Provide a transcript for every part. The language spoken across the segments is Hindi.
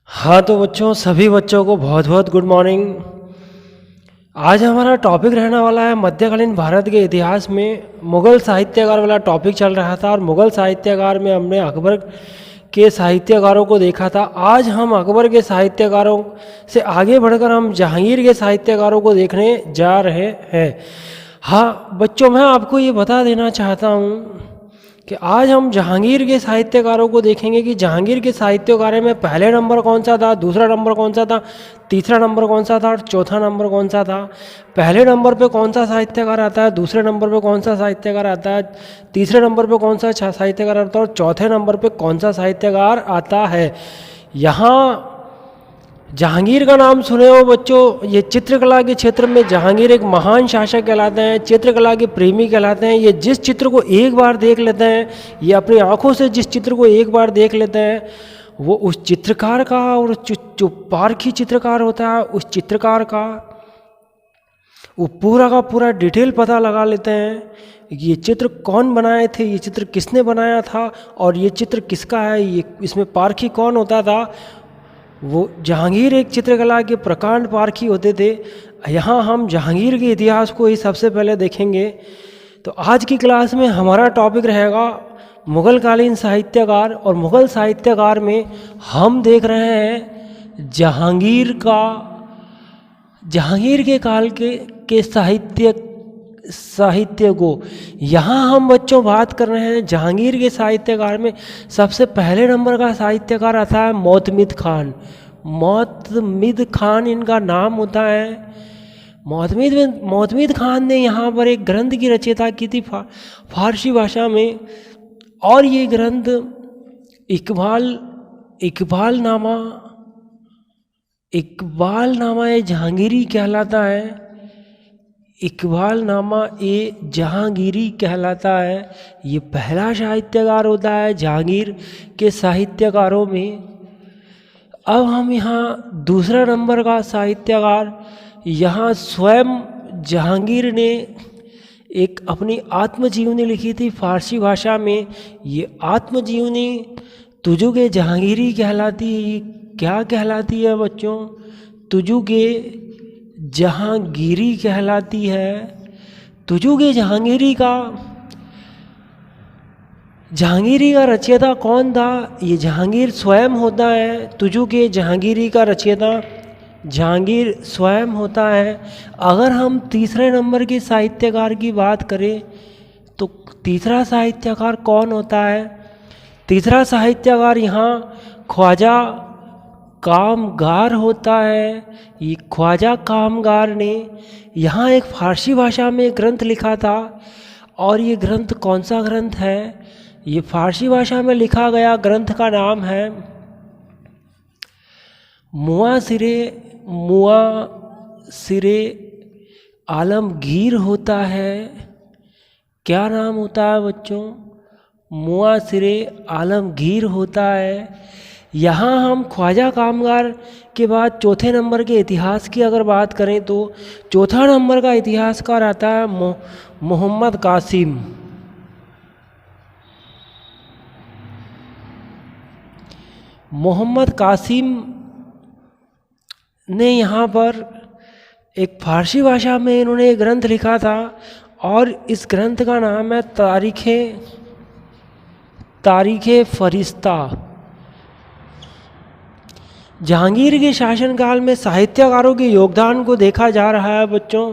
हाँ तो बच्चों, सभी बच्चों को बहुत बहुत गुड मॉर्निंग। आज हमारा टॉपिक रहने वाला है मध्यकालीन भारत के इतिहास में मुग़ल साहित्यकार वाला टॉपिक चल रहा था। और मुग़ल साहित्यकार में हमने अकबर के साहित्यकारों को देखा था। आज हम अकबर के साहित्यकारों से आगे बढ़कर हम जहांगीर के साहित्यकारों को देखने जा रहे हैं। हाँ बच्चों, मैं आपको ये बता देना चाहता हूँ कि आज हम जहांगीर के साहित्यकारों को देखेंगे कि जहांगीर के साहित्यकारों में पहले नंबर कौन सा था, दूसरा नंबर कौन सा था, तीसरा नंबर कौन सा था और चौथा नंबर कौन सा था। पहले नंबर पे कौन सा साहित्यकार आता है, दूसरे नंबर पे कौन सा साहित्यकार आता है, तीसरे नंबर पे कौन सा साहित्यकार आता है और चौथे नंबर पे कौन सा साहित्यकार आता है। यहाँ जहांगीर का नाम सुने हो बच्चों, ये चित्रकला के क्षेत्र में जहांगीर एक महान शासक कहलाते हैं, चित्रकला के प्रेमी कहलाते हैं। ये जिस चित्र को एक बार देख लेते हैं, ये अपनी आंखों से जिस चित्र को एक बार देख लेते हैं, वो उस चित्रकार का और जो पारखी चित्रकार होता है उस चित्रकार का वो पूरा का पूरा डिटेल पता लगा लेते हैं। ये चित्र कौन बनाए थे, ये चित्र किसने बनाया था और ये चित्र किसका है, ये इसमें पारखी कौन होता था। वो जहांगीर एक चित्रकला के प्रकांड पारखी होते थे। यहाँ हम जहांगीर के इतिहास को ही सबसे पहले देखेंगे। तो आज की क्लास में हमारा टॉपिक रहेगा मुग़ल कालीन साहित्यकार, और मुग़ल साहित्यकार में हम देख रहे हैं जहांगीर के काल के साहित्य को। यहाँ हम बच्चों बात कर रहे हैं जहांगीर के साहित्यकार में सबसे पहले नंबर का साहित्यकार आता है मोतमिद खान। मोतमिद खान इनका नाम होता है। मोतमिद खान ने यहाँ पर एक ग्रंथ की रचना की थी फारसी भाषा में, और ये ग्रंथ इकबाल नामा ये जहांगीरी कहलाता है। इकबाल नामा ए जहांगीरी कहलाता है। ये पहला साहित्यकार होता है जहांगीर के साहित्यकारों में। अब हम यहाँ दूसरा नंबर का साहित्यकार, यहाँ स्वयं जहांगीर ने एक अपनी आत्मजीवनी लिखी थी फारसी भाषा में। ये आत्मजीवनी तुझु के जहांगीरी कहलाती है। क्या कहलाती है बच्चों? तुझु के जहांगीरी कहलाती है। तुझु के जहांगीरी का रचयिता कौन था? ये जहांगीर स्वयं होता है। तुझु के जहांगीरी का रचयिता जहांगीर स्वयं होता है। अगर हम तीसरे नंबर के साहित्यकार की बात करें तो तीसरा साहित्यकार कौन होता है? तीसरा साहित्यकार यहाँ ख्वाजा कामगार होता है। ये ख्वाजा कामगार ने यहाँ एक फारसी भाषा में ग्रंथ लिखा था, और ये ग्रंथ कौन सा ग्रंथ है? ये फारसी भाषा में लिखा गया ग्रंथ का नाम है मुआसिरे आलमगीर होता है। क्या नाम होता है बच्चों? मुआसिरे आलमगीर होता है। यहाँ हम ख्वाजा कामगार के बाद चौथे नंबर के इतिहास की अगर बात करें तो चौथा नंबर का इतिहासकार आता है मोहम्मद कासिम। मोहम्मद कासिम ने यहाँ पर एक फारसी भाषा में इन्होंने एक ग्रंथ लिखा था, और इस ग्रंथ का नाम है तारीख़े फरिश्ता। जहांगीर के शासनकाल में साहित्यकारों के योगदान को देखा जा रहा है बच्चों।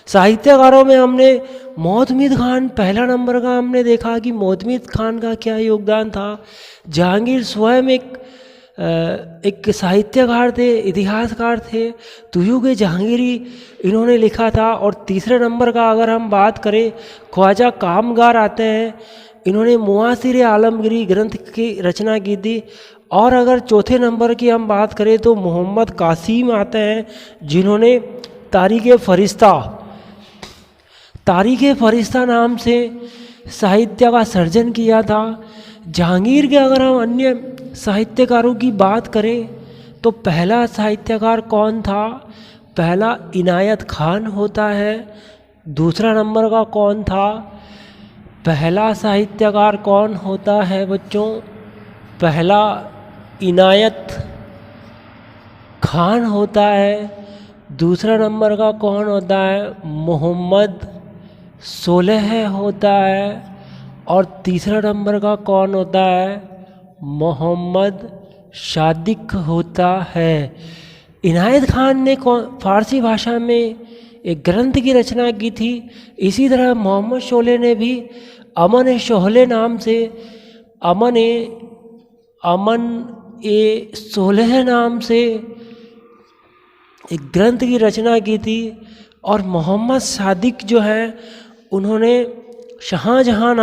साहित्यकारों में हमने मोतमिद खान पहला नंबर का हमने देखा कि मोतमिद खान का क्या योगदान था। जहांगीर स्वयं एक साहित्यकार थे, इतिहासकार थे। तुझु के जहांगीरी इन्होंने लिखा था। और तीसरे नंबर का अगर हम बात करें, ख्वाजा कामगार आते हैं। इन्होंने मुआसिरे आलमगीरी ग्रंथ की रचना की थी। और अगर चौथे नंबर की हम बात करें तो मोहम्मद कासिम आते हैं, जिन्होंने तारीख़े फरिश्ता नाम से साहित्य का सर्जन किया था। जहांगीर के अगर हम अन्य साहित्यकारों की बात करें तो पहला साहित्यकार कौन था? पहला इनायत खान होता है। दूसरा नंबर का कौन था? पहला साहित्यकार कौन होता है बच्चों? पहला इनायत खान होता है, दूसरा नंबर का कौन होता है मोहम्मद सोलह होता है, और तीसरा नंबर का कौन होता है मोहम्मद सादिक होता है। इनायत खान ने फ़ारसी भाषा में एक ग्रंथ की रचना की थी। इसी तरह मोहम्मद शोले ने भी अमन शोले नाम से अमन ए सोलह नाम से एक ग्रंथ की रचना की थी। और मोहम्मद सादिक जो है उन्होंने शाहजहाँ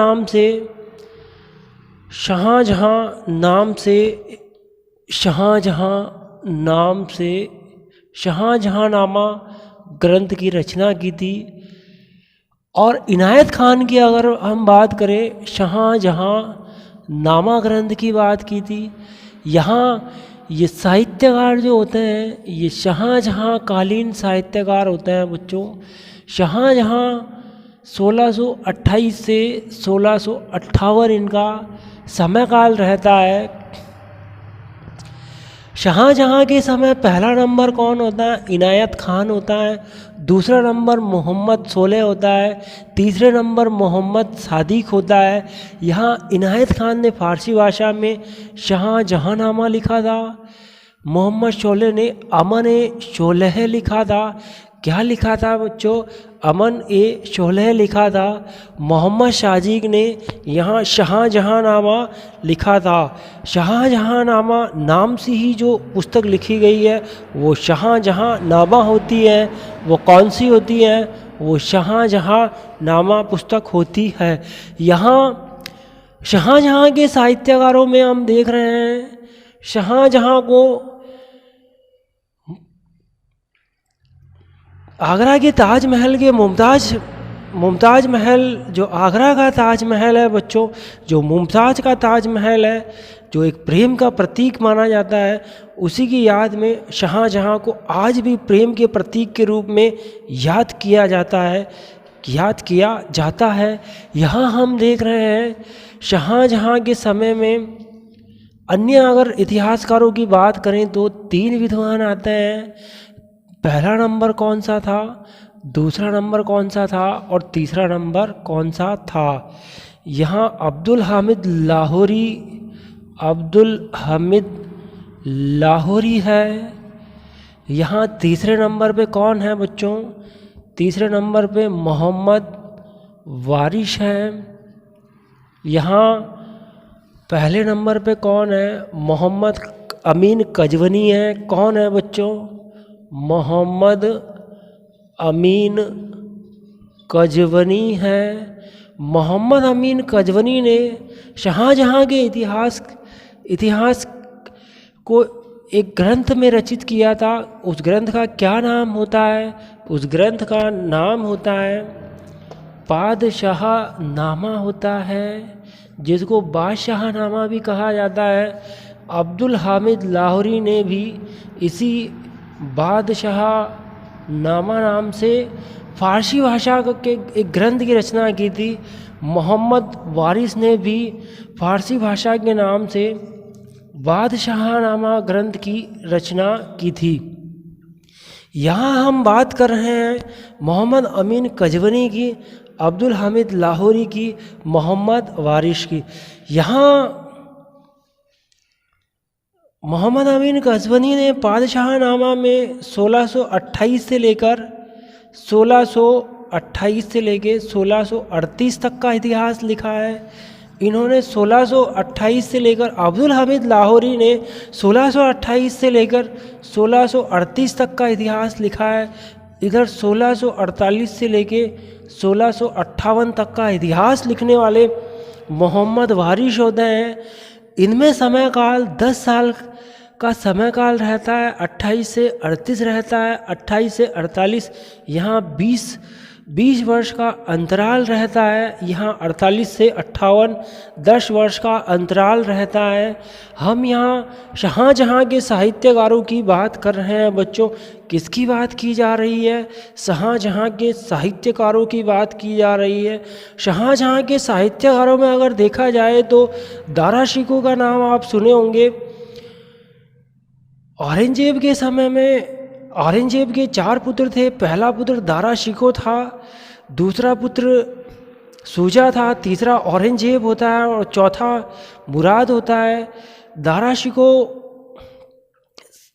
नामा ग्रंथ की रचना की थी। और इनायत खान की अगर हम बात करें, शाहजहाँ नामा ग्रंथ की बात की थी। यहाँ ये साहित्यकार जो होते हैं ये शाहजहाँ कालीन साहित्यकार होते हैं बच्चों। शाहजहाँ 1628 से 1658 इनका समय काल रहता है। शाहजहाँ के समय पहला नंबर कौन होता है इनायत खान होता है, दूसरा नंबर मोहम्मद सोलह होता है, तीसरे नंबर मोहम्मद सादिक होता है। यहाँ इनायत खान ने फ़ारसी भाषा में शाहजहाँनामा लिखा था, मोहम्मद शोले ने अमन ए शोलह लिखा था। क्या लिखा था बच्चों, अमन ए शोलह लिखा था। मोहम्मद सादिक ने यहाँ शाहजहाँनामा लिखा था। शाहजहाँनामा नाम से ही जो पुस्तक लिखी गई है वो शाहजहाँनामा होती है। वो कौन सी होती है, वो शाहजहाँनामा पुस्तक होती है। यहाँ शाहजहाँ के साहित्यकारों में हम देख रहे हैं, शाहजहाँ को आगरा के ताजमहल के मुमताज़ महल, जो आगरा का ताजमहल है बच्चों, जो मुमताज़ का ताजमहल है, जो एक प्रेम का प्रतीक माना जाता है, उसी की याद में शाहजहाँ को आज भी प्रेम के प्रतीक के रूप में याद किया जाता है। यहाँ हम देख रहे हैं शाहजहाँ के समय में अन्य अगर इतिहासकारों की बात करें तो 3 विद्वान आते हैं। पहला नंबर कौन सा था, दूसरा नंबर कौन सा था और तीसरा नंबर कौन सा था। यहाँ अब्दुल हामिद लाहौरी है। यहाँ तीसरे नंबर पे कौन है बच्चों, तीसरे नंबर पे मोहम्मद वारिश है। यहाँ पहले नंबर पे कौन है, मोहम्मद अमीन कजवनी है। कौन है बच्चों, मोहम्मद अमीन कजवनी है। मोहम्मद अमीन कजवनी ने शाहजहाँ के इतिहास को एक ग्रंथ में रचित किया था। उस ग्रंथ का क्या नाम होता है, उस ग्रंथ का नाम होता है बादशाहनामा होता है, जिसको बादशाहनामा भी कहा जाता है। अब्दुल हामिद लाहौरी ने भी इसी बादशाहनामा नाम से फ़ारसी भाषा के एक ग्रंथ की रचना की थी। मोहम्मद वारिस ने भी फ़ारसी भाषा के नाम से बादशाहनामा ग्रंथ की रचना की थी। यहाँ हम बात कर रहे हैं मोहम्मद अमीन कजवनी की, अब्दुल हामिद लाहौरी की, मोहम्मद वारिस की। यहाँ मोहम्मद अमीन कजवनी ने बादशाहनामा में 1628 से लेकर 1638 तक का इतिहास लिखा है। इन्होंने 1628 से लेकर, अब्दुल हामिद लाहौरी ने 1628 से लेकर 1638 तक का इतिहास लिखा है। इधर 1648 से लेके 1658 तक का इतिहास लिखने वाले मोहम्मद वारिस होते हैं। इनमें समय काल 10 साल का समय काल रहता है, 28 से 38 रहता है, 28 से 48। यहाँ 20 वर्ष का अंतराल रहता है। यहाँ 48 से 58 10 वर्ष का अंतराल रहता है। हम यहाँ शाहजहाँ के साहित्यकारों की बात कर रहे हैं बच्चों। किसकी बात की जा रही है, शाहजहाँ के साहित्यकारों की बात की जा रही है। शाहजहाँ के साहित्यकारों में अगर देखा जाए तो दारा शिकोह का नाम आप सुने होंगे, औरंगजेब के समय में औरंगजेब के 4 पुत्र थे। पहला पुत्र दारा शिकोह था, दूसरा पुत्र शुजा था, तीसरा औरंगजेब होता है और चौथा मुराद होता है। दारा शिकोह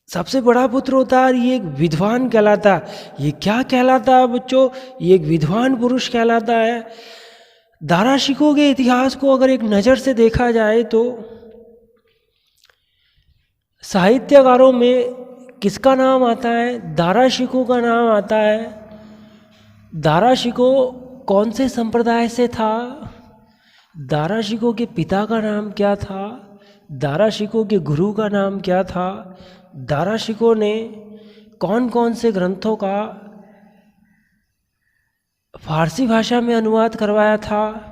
सबसे बड़ा पुत्र होता है और ये एक विद्वान कहलाता है। ये क्या कहलाता है बच्चों? ये एक विद्वान पुरुष कहलाता है। दारा शिकोह के इतिहास को अगर एक नज़र से देखा जाए तो साहित्यकारों में किसका नाम आता है? दारा शिकोह का नाम आता है। दारा शिकोह कौन से संप्रदाय से था? दारा शिकोह के पिता का नाम क्या था? दारा शिकोह के गुरु का नाम क्या था? दारा शिकोह ने कौन कौन से ग्रंथों का फारसी भाषा में अनुवाद करवाया था?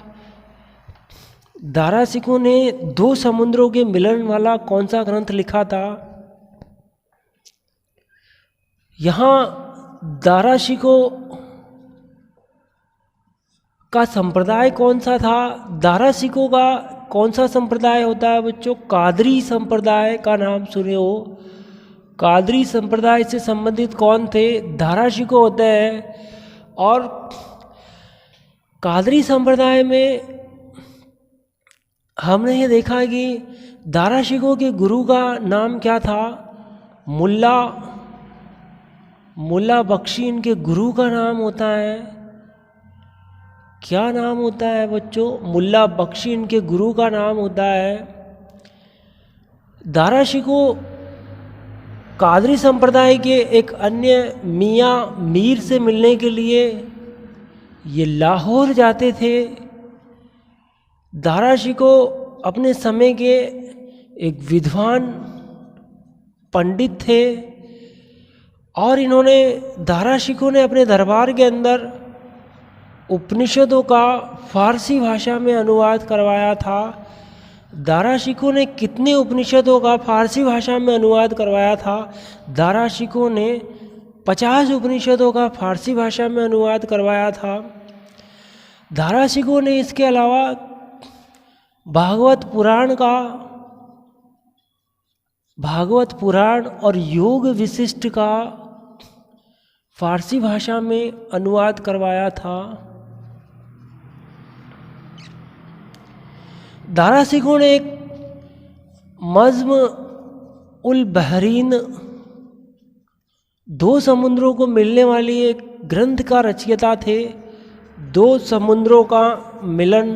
दारा शिकोह ने 2 समुद्रों के मिलन वाला कौन सा ग्रंथ लिखा था? यहाँ दारा शिकोह का संप्रदाय कौन सा था? दारा शिकोह का कौन सा संप्रदाय होता है बच्चों? कादरी संप्रदाय का नाम सुने हो। कादरी संप्रदाय से संबंधित कौन थे? दारा शिकोह होते हैं। और कादरी संप्रदाय में हमने ये देखा कि दारा शिकोह के गुरु का नाम क्या था? मुल्ला बख्शी इनके गुरु का नाम होता है। क्या नाम होता है बच्चों? मुल्ला बख्शी इनके गुरु का नाम होता है। दारा शिकोह कादरी संप्रदाय के एक अन्य मियाँ मीर से मिलने के लिए ये लाहौर जाते थे। दारा शिकोह अपने समय के एक विद्वान पंडित थे और इन्होंने दारा शिकोह ने अपने दरबार के अंदर उपनिषदों का फारसी भाषा में अनुवाद करवाया था। दारा शिकोह ने कितने उपनिषदों का फारसी भाषा में अनुवाद करवाया था? दारा शिकोह ने 50 उपनिषदों का फारसी भाषा में अनुवाद करवाया था। दारा शिकोह ने इसके अलावा भागवत पुराण और योग विशिष्ट का फारसी भाषा में अनुवाद करवाया था। दारा शिकोह ने एक मज़्म उल बहरीन 2 समुद्रों को मिलने वाली एक ग्रंथ का रचयिता थे। 2 समुद्रों का मिलन,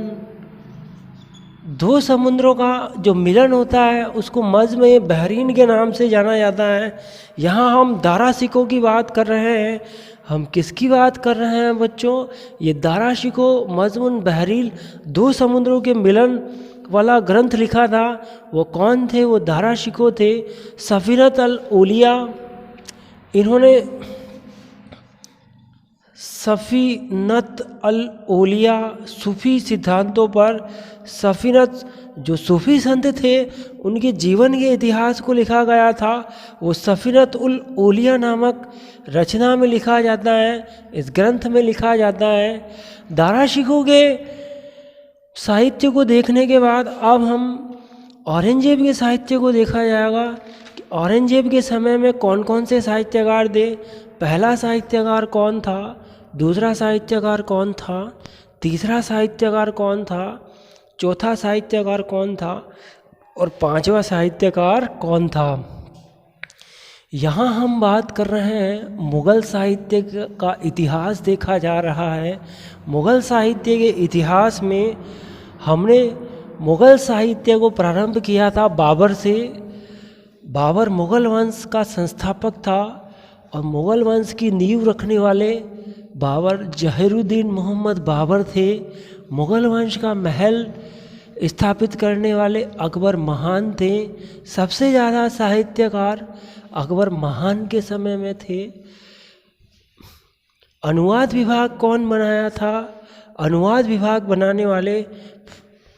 2 समुद्रों का जो मिलन होता है उसको मज़्म बहरीन के नाम से जाना जाता है। यहाँ हम दारा शिकोह की बात कर रहे हैं। हम किसकी बात कर रहे हैं बच्चों? ये दारा शिकोह मज़्म बहरीन 2 समुद्रों के मिलन वाला ग्रंथ लिखा था। वो कौन थे? वो दारा शिकोह थे। सफ़ीनत अल औलिया, इन्होंने सफ़ीनत अल औलिया सूफ़ी सिद्धांतों पर, सफ़ीनत जो सूफ़ी संत थे उनके जीवन के इतिहास को लिखा गया था। वो सफ़ीनत उल औलिया नामक रचना में लिखा जाता है, इस ग्रंथ में लिखा जाता है। दारा शिकोह के साहित्य को देखने के बाद अब हम औरंगजेब के साहित्य को देखा जाएगा कि औरंगजेब के समय में कौन कौन से साहित्यकार थे। पहला साहित्यकार कौन था? दूसरा साहित्यकार कौन था? तीसरा साहित्यकार कौन था? चौथा साहित्यकार कौन था? और 5वां साहित्यकार कौन था? यहाँ हम बात कर रहे हैं मुग़ल साहित्य का इतिहास देखा जा रहा है। मुग़ल साहित्य के इतिहास में हमने मुग़ल साहित्य को प्रारंभ किया था बाबर से। बाबर मुग़ल वंश का संस्थापक था और मुग़ल वंश की नींव रखने वाले बाबर जहीरुद्दीन मोहम्मद बाबर थे। मुग़ल वंश का महल स्थापित करने वाले अकबर महान थे। सबसे ज़्यादा साहित्यकार अकबर महान के समय में थे। अनुवाद विभाग कौन बनाया था? अनुवाद विभाग बनाने वाले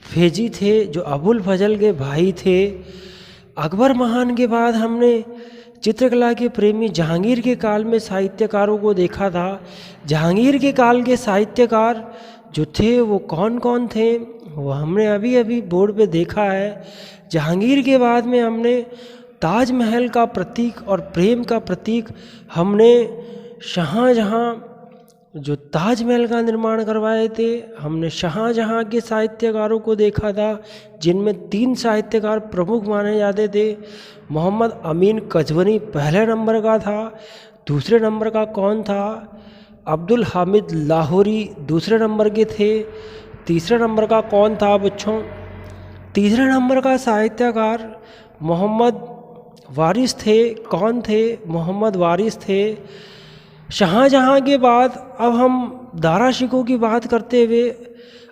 फेजी थे जो अबुल फजल के भाई थे। अकबर महान के बाद हमने चित्रकला के प्रेमी जहांगीर के काल में साहित्यकारों को देखा था। जहांगीर के काल के साहित्यकार जो थे वो कौन कौन थे वो हमने अभी अभी बोर्ड पे देखा है। जहांगीर के बाद में हमने ताजमहल का प्रतीक और प्रेम का प्रतीक हमने शाहजहाँ जो ताजमहल का निर्माण करवाए थे, हमने शाहजहाँ के साहित्यकारों को देखा था, जिनमें 3 साहित्यकार प्रमुख माने जाते थे। मोहम्मद अमीन कज़विनी पहले नंबर का था। दूसरे नंबर का कौन था? अब्दुल हामिद लाहौरी दूसरे नंबर के थे। तीसरे नंबर का कौन था बच्चों? तीसरे नंबर का साहित्यकार मोहम्मद वारिस थे। कौन थे? मोहम्मद वारिस थे। शाहजहाँ के बाद अब हम दारा शिकोह की बात करते हुए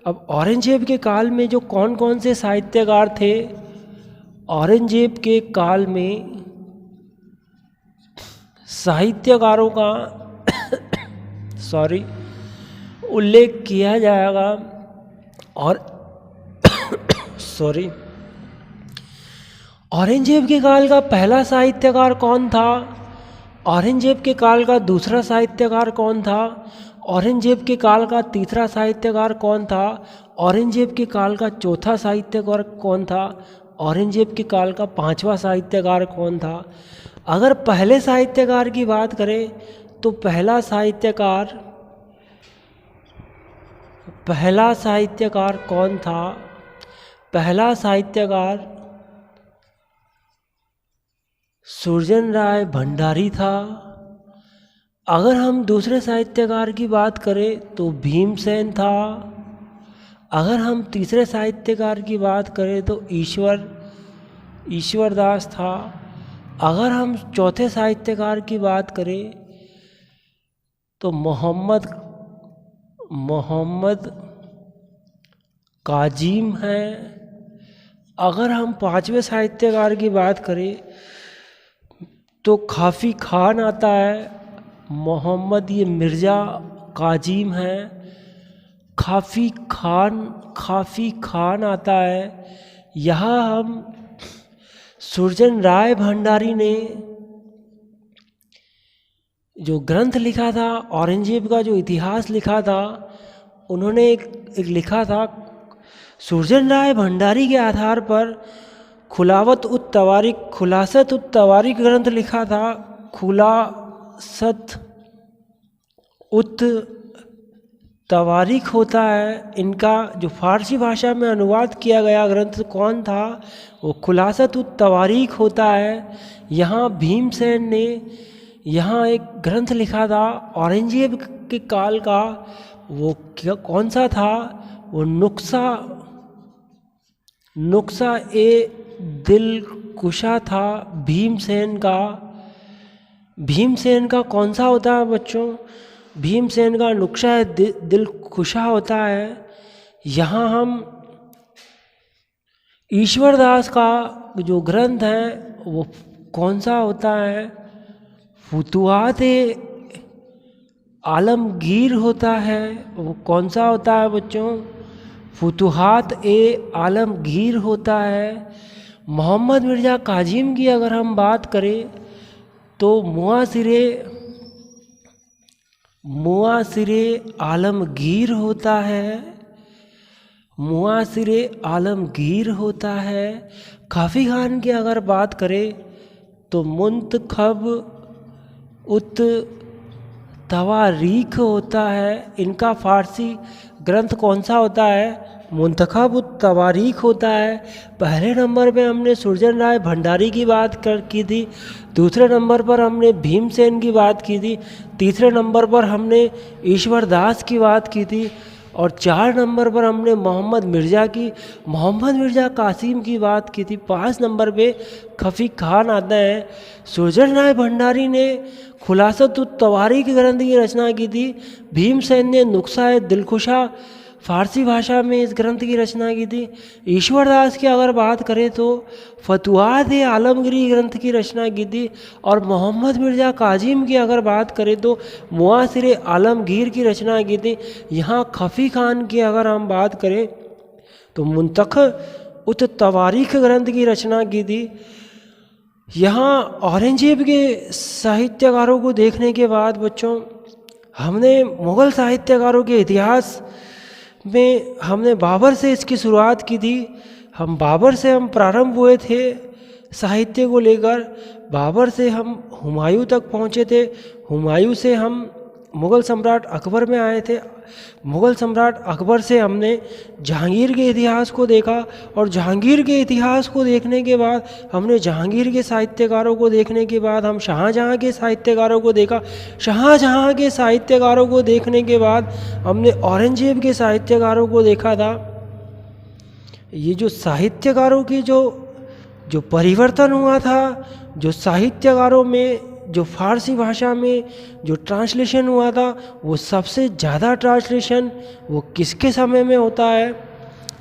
अब औरंगजेब के काल में जो कौन कौन से साहित्यकार थे, औरंगजेब के काल में साहित्यकारों का उल्लेख किया जाएगा। और औरंगजेब के काल का पहला साहित्यकार कौन था? औरंगजेब के काल का दूसरा साहित्यकार कौन था? औरंगजेब के काल का तीसरा साहित्यकार कौन था? औरंगजेब के काल का चौथा साहित्यकार कौन था? औरंगजेब के काल का 5वां साहित्यकार कौन था? अगर पहले साहित्यकार की बात करें तो पहला साहित्यकार कौन था? पहला साहित्यकार सुरजन राय भंडारी था। अगर हम दूसरे साहित्यकार की बात करें तो भीमसेन था। अगर हम तीसरे साहित्यकार की बात करें तो ईश्वरदास था। अगर हम चौथे साहित्यकार की बात करें तो मोहम्मद काजिम है। अगर हम 5वें साहित्यकार की बात करें तो खाफ़ी खान आता है। मोहम्मद मिर्ज़ा काजिम है। खाफ़ी खान आता है। यहाँ हम सुरजन राय भंडारी ने जो ग्रंथ लिखा था, औरंगजेब का जो इतिहास लिखा था, उन्होंने एक लिखा था। सुरजन राय भंडारी के आधार पर खुलासत उत तवारीख ग्रंथ लिखा था। खुलासत उत तवारीख होता है इनका जो फारसी भाषा में अनुवाद किया गया ग्रंथ कौन था? वो खुलासत उत तवारीख होता है। यहाँ भीमसेन ने यहाँ एक ग्रंथ लिखा था औरंगजेब के काल का। वो कौन सा था? वो नुक्सा ए दिल कुशा था भीमसेन का कौन सा होता है बच्चों? भीमसेन का नुक्शा ए दिल कुशा होता है। यहाँ हम ईश्वरदास का जो ग्रंथ है वो कौन सा होता है? फुतुहात आलमगीर होता है। वो कौन सा होता है बच्चों? फुतुहात आलमगीर होता है। मोहम्मद मिर्ज़ा काजिम की अगर हम बात करें तो मुआसिरे आलमगीर होता है। आलमगीर होता है। काफ़ी खान की अगर बात करें तो मुंतखब उत तवारीख होता है। इनका फारसी ग्रंथ कौन सा होता है? मुंतखब उत तवारीख होता है। पहले नंबर पे हमने सुरजन राय भंडारी की बात की थी। दूसरे नंबर पर हमने भीमसेन की बात की थी। तीसरे नंबर पर हमने ईश्वरदास की बात की थी। और 4 नंबर पर हमने मोहम्मद मिर्ज़ा कासिम की बात की थी। 5 नंबर पे खफ़ी खान आता है। सुरजन राय भंडारी ने खुलासत उत तवारीख ग्रंथ की रचना की थी। भीमसेन ने नुक्शा ए दिलकुशा फारसी भाषा में इस ग्रंथ की रचना की थी। ईश्वरदास की अगर बात करें तो फतुहात आलमगीरी ग्रंथ की रचना की थी। और मोहम्मद मिर्ज़ा काजिम की अगर बात करें तो मुआसिर आलमगीर की रचना की थी। यहाँ खफ़ी खान की अगर हम बात करें तो मुंतखब उत तवारीख ग्रंथ की रचना की थी। यहाँ औरंगजेब के साहित्यकारों को देखने के बाद बच्चों हमने मुग़ल साहित्यकारों के इतिहास में हमने बाबर से इसकी शुरुआत की थी। हम बाबर से हम प्रारंभ हुए थे साहित्य को लेकर, बाबर से हम हुमायूं तक पहुँचे थे, हुमायूं से हम मुग़ल सम्राट अकबर में आए थे, मुग़ल सम्राट अकबर से हमने जहांगीर के इतिहास को देखा, और जहांगीर के इतिहास को देखने के बाद हमने जहांगीर के साहित्यकारों को देखने के बाद हम शाहजहाँ के साहित्यकारों को देखा, शाहजहाँ के साहित्यकारों को देखने के बाद हमने औरंगजेब के साहित्यकारों को देखा था। ये जो साहित्यकारों की जो परिवर्तन हुआ था, जो साहित्यकारों में जो फारसी भाषा में जो ट्रांसलेशन हुआ था, वो सबसे ज़्यादा ट्रांसलेशन वो किसके समय में होता है?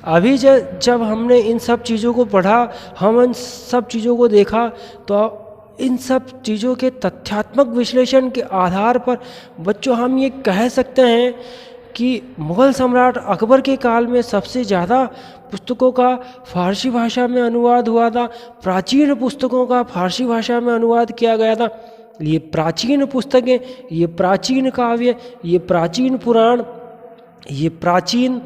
अभी जब हमने इन सब चीज़ों को पढ़ा, हम इन सब चीज़ों को देखा, तो इन सब चीज़ों के तथ्यात्मक विश्लेषण के आधार पर बच्चों हम ये कह सकते हैं कि मुग़ल सम्राट अकबर के काल में सबसे ज़्यादा पुस्तकों का फारसी भाषा में अनुवाद हुआ था, प्राचीन पुस्तकों का फारसी भाषा में अनुवाद किया गया था। ये प्राचीन पुस्तकें, ये प्राचीन काव्य, ये प्राचीन पुराण, ये प्राचीन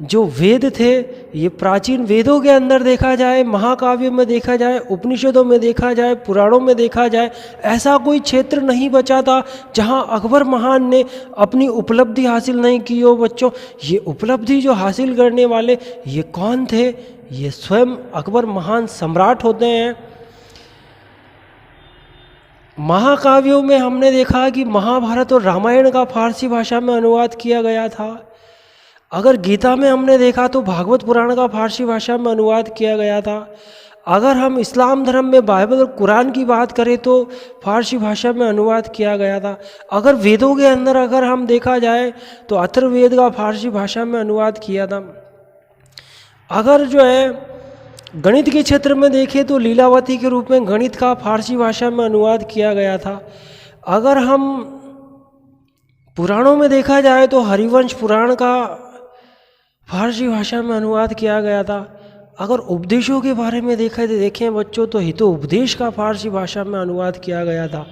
जो वेद थे, ये प्राचीन वेदों के अंदर देखा जाए, महाकाव्य में देखा जाए, उपनिषदों में देखा जाए, पुराणों में देखा जाए, ऐसा कोई क्षेत्र नहीं बचा था जहां अकबर महान ने अपनी उपलब्धि हासिल नहीं की हो। बच्चों, ये उपलब्धि जो हासिल करने वाले ये कौन थे? ये स्वयं अकबर महान सम्राट होते हैं। महाकाव्यों में हमने देखा कि महाभारत और रामायण का फारसी भाषा में अनुवाद किया गया था। अगर गीता में हमने देखा तो भागवत पुराण का फारसी भाषा में अनुवाद किया गया था। अगर हम इस्लाम धर्म में बाइबल और कुरान की बात करें तो फारसी भाषा में अनुवाद किया गया था। अगर वेदों के अंदर अगर हम देखा जाए तो अथर्ववेद का फारसी भाषा में अनुवाद किया था। अगर जो है गणित के क्षेत्र में देखें तो लीलावती के रूप में गणित का फारसी भाषा में अनुवाद किया गया था। अगर हम पुराणों में देखा जाए तो हरिवंश पुराण का फारसी भाषा में अनुवाद किया गया था। अगर उपदेशों के बारे में देखें बच्चों तो हितो उपदेश का फारसी भाषा में अनुवाद किया गया था।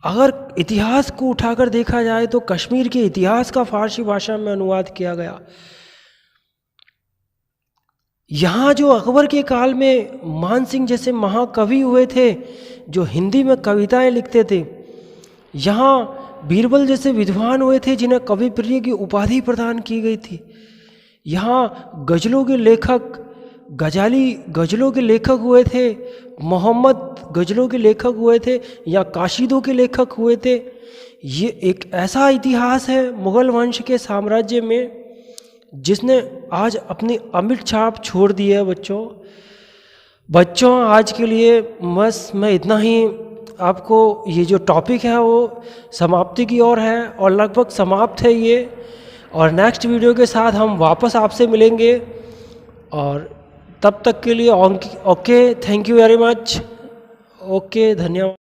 अगर इतिहास को उठाकर देखा जाए तो कश्मीर के इतिहास का फारसी भाषा में अनुवाद किया गया। यहाँ जो अकबर के काल में मान सिंह जैसे महाकवि हुए थे जो हिंदी में कविताएं लिखते थे, यहाँ बीरबल जैसे विद्वान हुए थे जिन्हें कवि प्रिय की उपाधि प्रदान की गई थी। यहाँ गज़लों के लेखक गजाली गज़लों के लेखक हुए थे, मोहम्मद गज़लों के लेखक हुए थे या काशिदों के लेखक हुए थे। ये एक ऐसा इतिहास है मुग़ल वंश के साम्राज्य में जिसने आज अपनी अमिट छाप छोड़ दी है। बच्चों आज के लिए बस मैं इतना ही आपको ये जो टॉपिक है वो समाप्ति की ओर है और लगभग समाप्त है ये, और नेक्स्ट वीडियो के साथ हम वापस आपसे मिलेंगे। और तब तक के लिए okay, thank you very much. Okay, धन्यवाद।